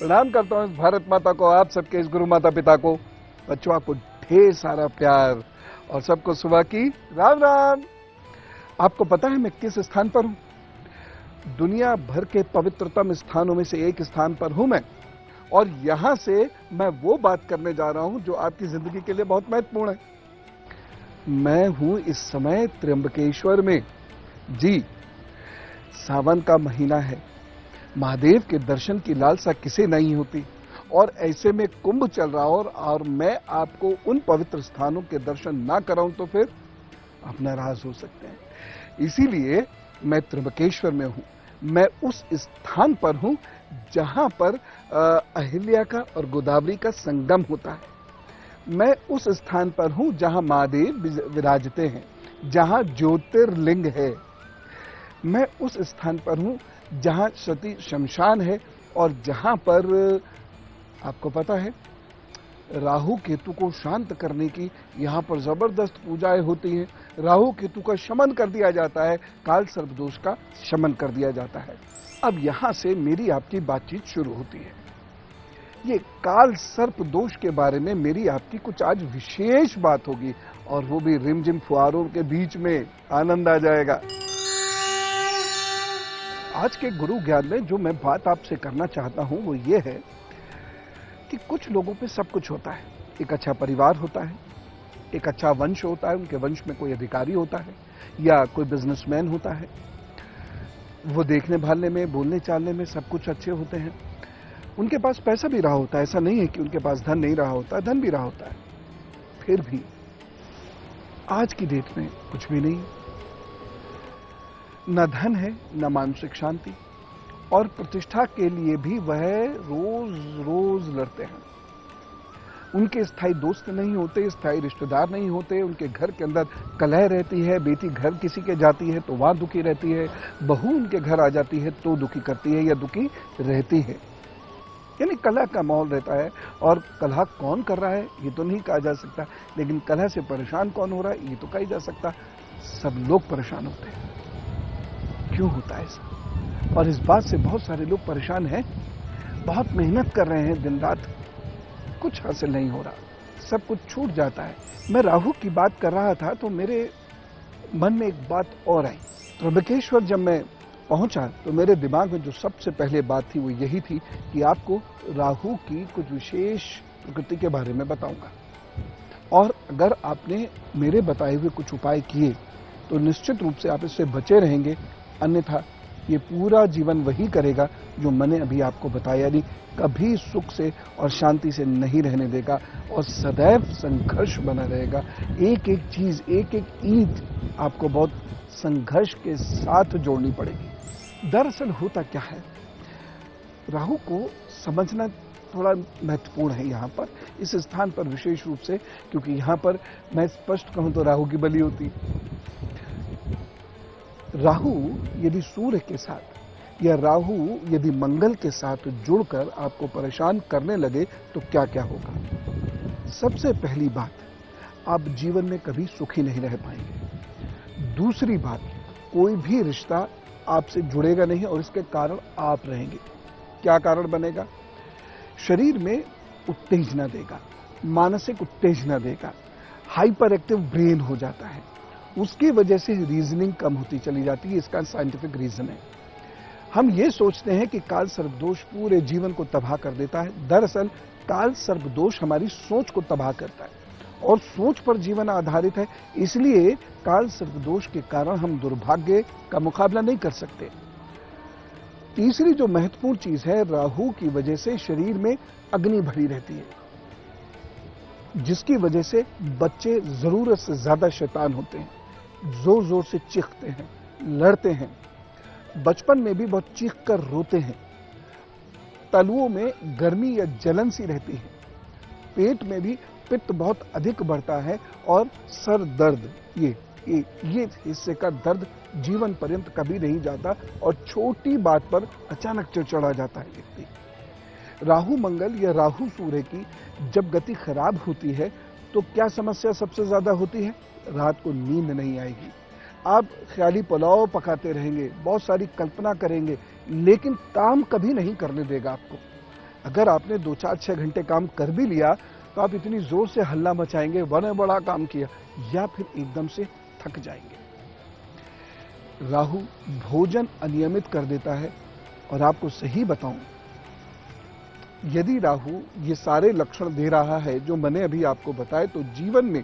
प्रणाम करता हूँ इस भारत माता को, आप सबके इस गुरु माता पिता को। बच्चों, आपको ढेर सारा प्यार और सबको सुबह की राम राम। आपको पता है मैं किस स्थान पर हूं? दुनिया भर के पवित्रतम स्थानों में से एक स्थान पर हूं मैं, और यहां से मैं वो बात करने जा रहा हूं जो आपकी जिंदगी के लिए बहुत महत्वपूर्ण है। मैं हूं इस समय त्र्यंबकेश्वर में। जी, सावन का महीना है। महादेव के दर्शन की लालसा किसे नहीं होती, और ऐसे में कुंभ चल रहा हो और मैं आपको उन पवित्र स्थानों के दर्शन ना कराऊं तो फिर आप नाराज हो सकते हैं। इसीलिए मैं त्र्यंबकेश्वर में हूं। मैं उस स्थान पर हूं जहां पर अहिल्या का और गोदावरी का संगम होता है। मैं उस स्थान पर हूं जहां महादेव विराजते हैं, जहां ज्योतिर्लिंग है। मैं उस स्थान पर हूं जहां सती शमशान है, और जहां पर आपको पता है राहु केतु को शांत करने की यहां पर जबरदस्त पूजाएं होती हैं। राहु केतु का शमन कर दिया जाता है, काल सर्प दोष का शमन कर दिया जाता है। अब यहां से मेरी आपकी बातचीत शुरू होती है। ये काल सर्प दोष के बारे में मेरी आपकी कुछ आज विशेष बात होगी, और वो भी रिमझिम फुहारों के बीच में। आनंद आ जाएगा। आज के गुरु ज्ञान में जो मैं बात आपसे करना चाहता हूं वो ये है कि कुछ लोगों पे सब कुछ होता है। एक अच्छा परिवार होता है, एक अच्छा वंश होता है, उनके वंश में कोई अधिकारी होता है या कोई बिजनेसमैन होता है। वो देखने भालने में, बोलने चालने में सब कुछ अच्छे होते हैं। उनके पास पैसा भी रहा होता है, ऐसा नहीं है कि उनके पास धन नहीं रहा होता, धन भी रहा होता है। फिर भी आज की डेट में कुछ भी नहीं, न धन है, न मानसिक शांति, और प्रतिष्ठा के लिए भी वह रोज रोज लड़ते हैं। उनके स्थायी दोस्त नहीं होते, स्थायी रिश्तेदार नहीं होते। उनके घर के अंदर कलह रहती है। बेटी घर किसी के जाती है तो वहां दुखी रहती है, बहू उनके घर आ जाती है तो दुखी करती है या दुखी रहती है। यानी कलह का माहौल रहता है। और कलह कौन कर रहा है ये तो नहीं कहा जा सकता, लेकिन कलह से परेशान कौन हो रहा है ये तो कहा जा सकता। सब लोग परेशान होते हैं। क्यों होता है ऐसा? और इस बात से बहुत सारे लोग परेशान हैं, बहुत मेहनत कर रहे हैं दिन रात, कुछ हासिल नहीं हो रहा, सब कुछ छूट जाता है। मैं राहु की बात कर रहा था तो मेरे मन में एक बात और आई। त्र्यंबकेश्वर जब मैं पहुंचा तो मेरे दिमाग में जो सबसे पहले बात थी वो यही थी कि आपको राहु की कुछ विशेष प्रकृति के बारे में बताऊंगा, और अगर आपने मेरे बताए हुए कुछ उपाय किए तो निश्चित रूप से आप इससे बचे रहेंगे। अन्यथा ये पूरा जीवन वही करेगा जो मैंने अभी आपको बताया, नहीं कभी सुख से और शांति से नहीं रहने देगा, और सदैव संघर्ष बना रहेगा। एक एक चीज, एक एक ईंट आपको बहुत संघर्ष के साथ जोड़नी पड़ेगी। दरअसल होता क्या है, राहु को समझना थोड़ा महत्वपूर्ण है यहाँ पर, इस स्थान पर विशेष रूप से, क्योंकि यहाँ पर मैं स्पष्ट कहूं तो राहु की बलि होती। राहु यदि सूर्य के साथ या राहु यदि मंगल के साथ जुड़कर आपको परेशान करने लगे तो क्या क्या होगा। सबसे पहली बात, आप जीवन में कभी सुखी नहीं रह पाएंगे। दूसरी बात, कोई भी रिश्ता आपसे जुड़ेगा नहीं, और इसके कारण आप रहेंगे। क्या कारण बनेगा? शरीर में उत्तेजना देगा, मानसिक उत्तेजना देगा, हाइपर एक्टिव ब्रेन हो जाता है। उसकी वजह से रीजनिंग कम होती चली जाती है। इसका साइंटिफिक रीजन है। हम ये सोचते हैं कि काल सर्प दोष पूरे जीवन को तबाह कर देता है। दरअसल काल सर्प दोष हमारी सोच को तबाह करता है, और सोच पर जीवन आधारित है। इसलिए काल सर्प दोष के कारण हम दुर्भाग्य का मुकाबला नहीं कर सकते। तीसरी जो महत्वपूर्ण चीज है, राहु की वजह से शरीर में अग्नि भरी रहती है, जिसकी वजह से बच्चे जरूरत से ज्यादा शैतान होते हैं, जोर जोर से चीखते हैं, लड़ते हैं, बचपन में भी बहुत चीख कर रोते हैं, तलुओं में गर्मी या जलन सी रहती है, पेट में भी पित्त बहुत अधिक बढ़ता है, और सर दर्द, ये हिस्से का दर्द जीवन पर्यंत कभी नहीं जाता, और छोटी बात पर अचानक चिड़चिड़ा जाता है व्यक्ति। राहु मंगल या राहु सूर्य की जब गति खराब होती है तो क्या समस्या सबसे ज्यादा होती है? रात को नींद नहीं आएगी, आप ख्याली पुलाव पकाते रहेंगे, बहुत सारी कल्पना करेंगे, लेकिन काम कभी नहीं करने देगा आपको। अगर आपने 2-4-6 घंटे काम कर भी लिया तो आप इतनी जोर से हल्ला मचाएंगे, मैंने बड़ा काम किया, या फिर एकदम से थक जाएंगे। राहु भोजन अनियमित कर देता है। और आपको सही बताऊं, यदि राहु ये सारे लक्षण दे रहा है जो मैंने अभी आपको बताए, तो जीवन में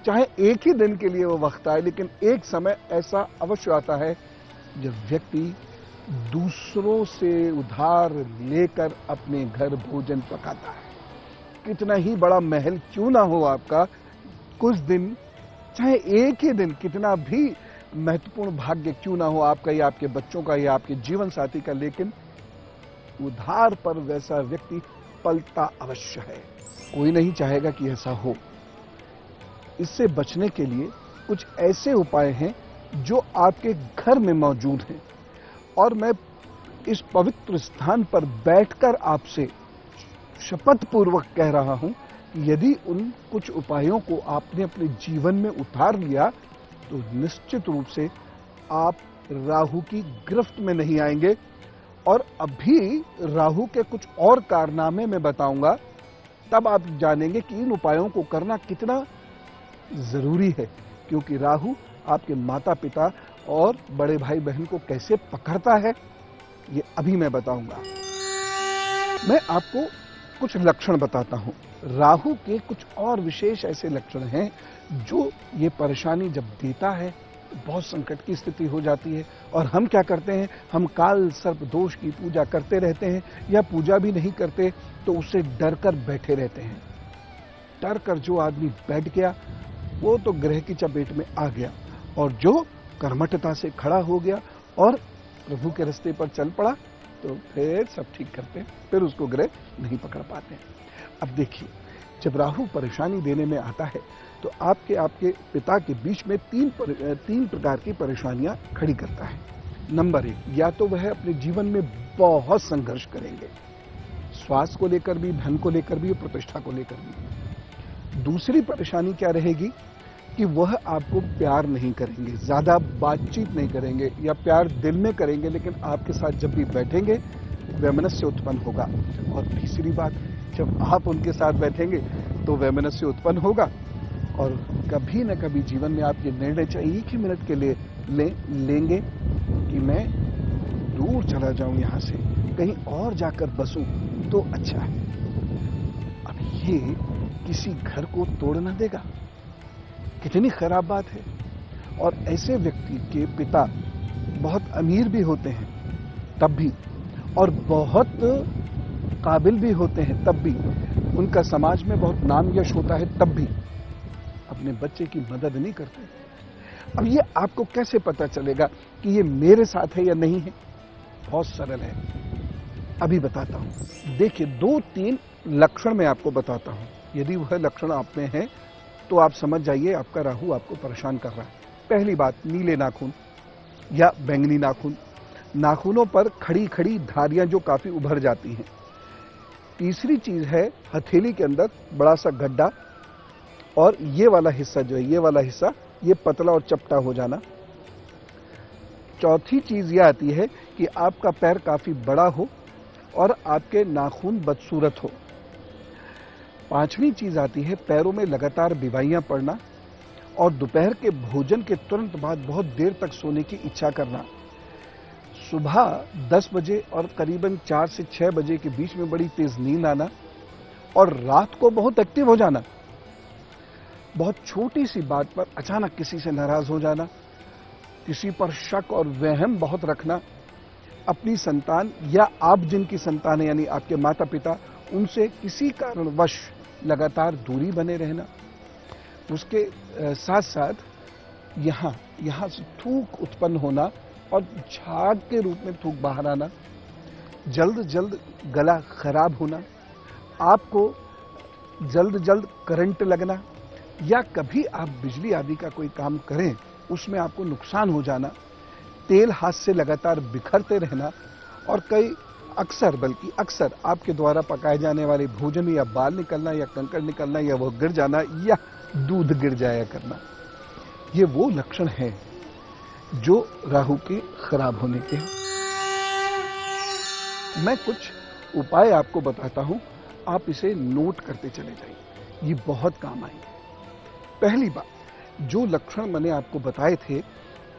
चाहे एक ही दिन के लिए वो वक्त आए, लेकिन एक समय ऐसा अवश्य आता है जब व्यक्ति दूसरों से उधार लेकर अपने घर भोजन पकाता है। कितना ही बड़ा महल क्यों ना हो आपका, कुछ दिन, चाहे एक ही दिन, कितना भी महत्वपूर्ण भाग्य क्यों ना हो आपका या आपके बच्चों का या आपके जीवन साथी का, लेकिन उधार पर वैसा व्यक्ति पलता अवश्य है। कोई नहीं चाहेगा कि ऐसा हो। इससे बचने के लिए कुछ ऐसे उपाय हैं जो आपके घर में मौजूद हैं, और मैं इस पवित्र स्थान पर बैठकर आपसे शपथ पूर्वक कह रहा हूं कि यदि उन कुछ उपायों को आपने अपने जीवन में उतार लिया तो निश्चित रूप से आप राहु की गिरफ्त में नहीं आएंगे। और अभी राहु के कुछ और कारनामे मैं बताऊंगा, तब आप जानेंगे कि इन उपायों को करना कितना जरूरी है, क्योंकि राहु आपके माता पिता और बड़े भाई बहन को कैसे पकड़ता है ये अभी मैं बताऊंगा। मैं आपको कुछ लक्षण बताता हूं। राहु के कुछ और विशेष ऐसे लक्षण हैं जो ये परेशानी जब देता है बहुत संकट की स्थिति हो जाती है। और हम क्या करते हैं, हम काल सर्प दोष की पूजा करते रहते हैं, या पूजा भी नहीं करते तो उससे डर कर बैठे रहते हैं। डर कर जो आदमी बैठ गया वो तो ग्रह की चपेट में आ गया, और जो कर्मठता से खड़ा हो गया और प्रभु के रास्ते पर चल पड़ा तो फिर सब ठीक करते हैं, फिर उसको ग्रह नहीं पकड़ पाते। अब देखिए, जब राहु परेशानी देने में आता है तो आपके पिता के बीच में तीन प्रकार की परेशानियां खड़ी करता है। नंबर 1, या तो वह अपने जीवन में बहुत संघर्ष करेंगे, स्वास्थ्य को लेकर भी, धन को लेकर भी, प्रतिष्ठा को लेकर भी। दूसरी परेशानी क्या रहेगी कि वह आपको प्यार नहीं करेंगे, ज्यादा बातचीत नहीं करेंगे, या प्यार दिल में करेंगे लेकिन आपके साथ जब भी बैठेंगे वैमनस्य उत्पन्न होगा। और तीसरी बात, जब आप उनके साथ बैठेंगे तो वैमनस्य उत्पन्न होगा, और कभी न कभी जीवन में आप ये निर्णय चाहिए एक ही मिनट के लिए लेंगे कि मैं दूर चला जाऊं, यहां से कहीं और जाकर बसूं तो अच्छा है। अब ये किसी घर को तोड़ न देगा, कितनी खराब बात है। और ऐसे व्यक्ति के पिता बहुत अमीर भी होते हैं तब भी, और बहुत काबिल भी होते हैं तब भी, उनका समाज में बहुत नाम यश होता है तब भी अपने बच्चे की मदद नहीं करते। अब ये आपको कैसे पता चलेगा कि ये मेरे साथ है या नहीं है? बहुत सरल है, अभी बताता हूं। देखिए, 2-3 लक्षण मैं आपको बताता हूं। यदि वह लक्षण आप में है तो आप समझ जाइए आपका राहु आपको परेशान कर रहा है। पहली बात, नीले नाखून या बैंगनी नाखून, नाखूनों पर खड़ी खड़ी धारियां जो काफी उभर जाती हैं। तीसरी चीज है हथेली के अंदर बड़ा सा गड्ढा, और ये वाला हिस्सा जो है, ये वाला हिस्सा ये पतला और चपटा हो जाना। चौथी चीज यह आती है कि आपका पैर काफी बड़ा हो और आपके नाखून बदसूरत हो। पांचवी चीज आती है पैरों में लगातार बीमारियां पड़ना, और दोपहर के भोजन के तुरंत बाद बहुत देर तक सोने की इच्छा करना। सुबह 10 बजे और करीबन 4 से 6 बजे के बीच में बड़ी तेज नींद आना, और रात को बहुत एक्टिव हो जाना। बहुत छोटी सी बात पर अचानक किसी से नाराज हो जाना, किसी पर शक और वहम बहुत रखना, अपनी संतान या आप जिनकी संतान है यानी आपके माता पिता, उनसे किसी कारणवश लगातार दूरी बने रहना। उसके साथ साथ यहां से थूक उत्पन्न होना और झाग के रूप में थूक बाहर आना, जल्द गला खराब होना, आपको जल्द करंट लगना, या कभी आप बिजली आदि का कोई काम करें उसमें आपको नुकसान हो जाना, तेल हाथ से लगातार बिखरते रहना, और अक्सर आपके द्वारा पकाए जाने वाले भोजन या बाल निकलना या कंकड़ निकलना या वह गिर जाना या दूध गिर जाया करना। ये वो लक्षण है जो राहु के खराब होने के हैं। मैं कुछ उपाय आपको बताता हूं, आप इसे नोट करते चले जाइए, ये बहुत काम आएंगे। पहली बात, जो लक्षण मैंने आपको बताए थे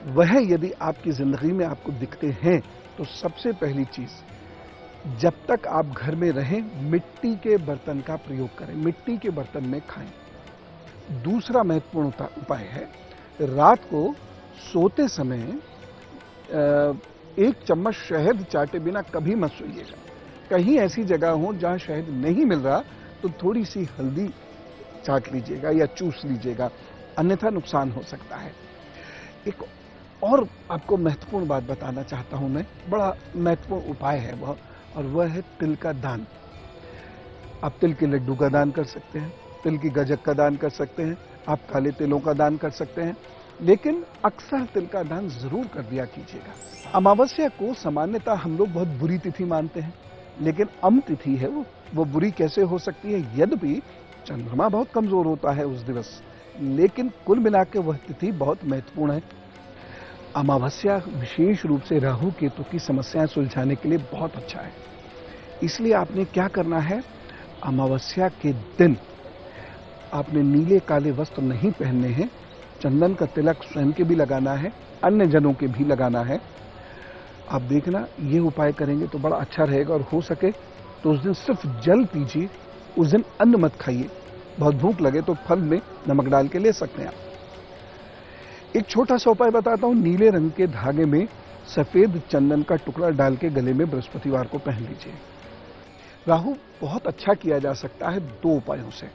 वह यदि आपकी जिंदगी में आपको दिखते हैं तो सबसे पहली चीज, जब तक आप घर में रहें मिट्टी के बर्तन का प्रयोग करें, मिट्टी के बर्तन में खाएं। दूसरा महत्वपूर्ण उपाय है, रात को सोते समय 1 चम्मच शहद चाटे बिना कभी मत सोइएगा। कहीं ऐसी जगह हो जहां शहद नहीं मिल रहा तो थोड़ी सी हल्दी चाट लीजिएगा या चूस लीजिएगा, अन्यथा नुकसान हो सकता है। एक और आपको महत्वपूर्ण बात बताना चाहता हूं मैं, बड़ा महत्वपूर्ण उपाय है वह, और वह है तिल का दान। आप तिल के लड्डू का दान कर सकते हैं, तिल की गजक का दान कर सकते हैं, आप काले तिलों का दान कर सकते हैं, लेकिन अक्सर तिल का दान जरूर कर दिया कीजिएगा। अमावस्या को सामान्यतः हम लोग बहुत बुरी तिथि मानते हैं, लेकिन अम तिथि है वो बुरी कैसे हो सकती है? यद्यपि चंद्रमा बहुत कमजोर होता है उस दिवस, लेकिन कुल मिलाकर वह तिथि बहुत महत्वपूर्ण है। अमावस्या विशेष रूप से राहु केतु की समस्याएं सुलझाने के लिए बहुत अच्छा है। इसलिए आपने क्या करना है, अमावस्या के दिन आपने नीले काले वस्त्र नहीं पहनने हैं, चंदन का तिलक स्वयं के भी लगाना है, अन्य जनों के भी लगाना है। आप देखना ये उपाय करेंगे तो बड़ा अच्छा रहेगा, और हो सके तो उस दिन सिर्फ जल पीजिए, उस दिन अन्न मत खाइए। बहुत भूख लगे तो फल में नमक डाल के ले सकते हैं आप। एक छोटा सा उपाय बताता हूं, नीले रंग के धागे में सफेद चंदन का टुकड़ा डाल के गले में बृहस्पतिवार को पहन लीजिए। राहु बहुत अच्छा किया जा सकता है 2 उपायों से।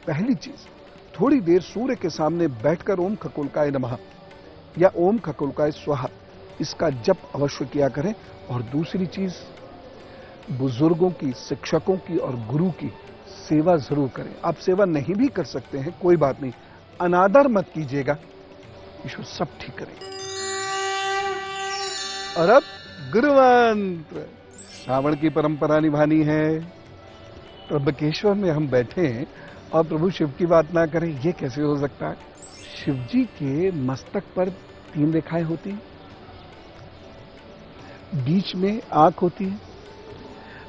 पहली चीज, थोड़ी देर सूर्य के सामने बैठकर ओम खगोलकाय नमः या ओम खगोलकाय स्वाहा इसका जप अवश्य किया करें। और दूसरी चीज, बुजुर्गों की, शिक्षकों की और गुरु की सेवा जरूर करें। आप सेवा नहीं भी कर सकते हैं, कोई बात नहीं, अनादर मत कीजिएगा, ईश्वर सब ठीक करेगा। और अब गुरु मंत्र। श्रावण की परंपरा निभानी है, त्र्यंबकेश्वर में हम बैठे हैं और प्रभु शिव की बात ना करें, ये कैसे हो सकता है? शिव जी के मस्तक पर 3 रेखाएं होती हैं, बीच में आंख होती है।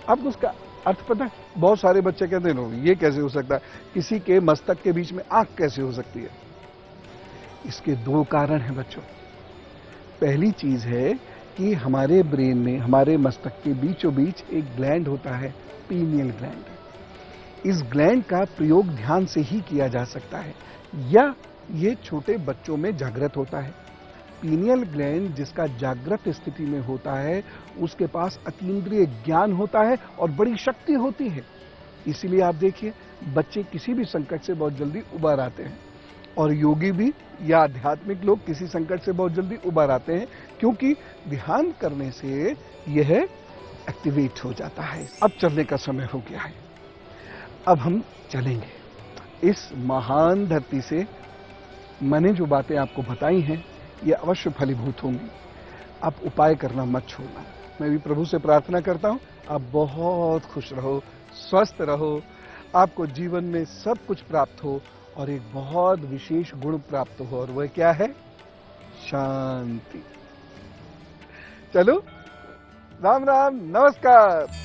आपको उसका अर्थ पता है? बहुत सारे बच्चे कहते हैं ये कैसे हो सकता है, किसी के मस्तक के बीच में आंख कैसे हो सकती है? इसके 2 कारण हैं बच्चों। पहली चीज है कि हमारे ब्रेन में, हमारे मस्तक के बीचों बीच एक ग्लैंड होता है, पीनियल ग्लैंड। इस ग्लैंड का प्रयोग ध्यान से ही किया जा सकता है, या ये छोटे बच्चों में जागृत होता है। पीनियल ग्लैंड जिसका जागृत स्थिति में होता है, उसके पास अतीन्द्रिय ज्ञान होता है और बड़ी शक्ति होती है। इसीलिए आप देखिए, बच्चे किसी भी संकट से बहुत जल्दी उबर आते हैं, और योगी भी या आध्यात्मिक लोग किसी संकट से बहुत जल्दी उबर आते हैं, क्योंकि ध्यान करने से यह एक्टिवेट हो जाता है। अब चलने का समय हो गया है, अब हम चलेंगे। इस महान धरती से मैंने जो बातें आपको बताई हैं ये अवश्य फलीभूत होंगी। आप उपाय करना मत छोड़ना। मैं भी प्रभु से प्रार्थना करता हूं, आप बहुत खुश रहो, स्वस्थ रहो, आपको जीवन में सब कुछ प्राप्त हो, और एक बहुत विशेष गुण प्राप्त हो, और वह क्या है? शांति। चलो, राम राम, नमस्कार।